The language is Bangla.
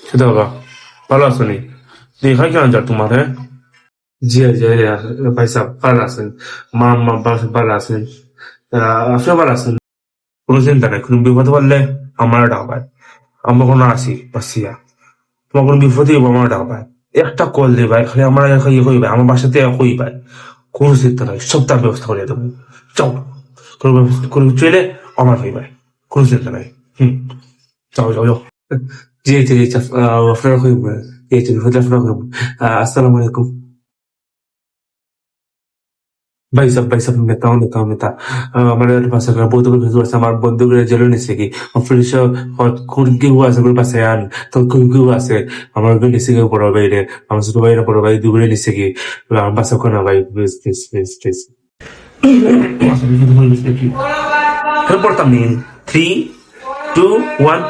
সেটা বাবা ভালো আছো নি? দেখাই কেন যা তোমার হ্যাঁ? জি জি ভাই সাহেব ভালো আছেন, মা মা ভালো আছেন, আপনিও ভালো আছেন? কোনো চিন্তা নাই, কোনো বিপদ পড়লে আমার ডাকবাই, আমরা কোনো আসি বাসিয়া, তোমার কোনো বিপদই হবো আমার ডাকবাই, একটা কল দিবাই খালি আমার ইয়ে কইবাই, আমার বাসাতে কইবাই, কোনো চিন্তা নাই, সব তার ব্যবস্থা করে দেবো। যাও, কোনো চলে আমার হইবাই, কোনো চিন্তা নাই। হুম, যাও যাও যাও। জি জি জি আপনারা কইবেন, এই যে বিপদে আপনারা কইবেন। আসসালামু আলাইকুম। ভাই সাহেব নেতা আমার পাশে বন্ধুগুলো ভেতর আছে, আমার বন্ধুগুলো জেলে নিছে কি পুলিশ কোন কেউ আছে ওর পাশে আন, তো কেউ আছে আমার নিচে কেউ বড় ভাইরে, আমার ছোট ভাইরা বড় ভাই দুগুলো নিচে কি আমার বাসা কোনা ভাই, প্লিজ প্লিজ প্লিজ প্লিজ পড়তাম নি 3, 2, 1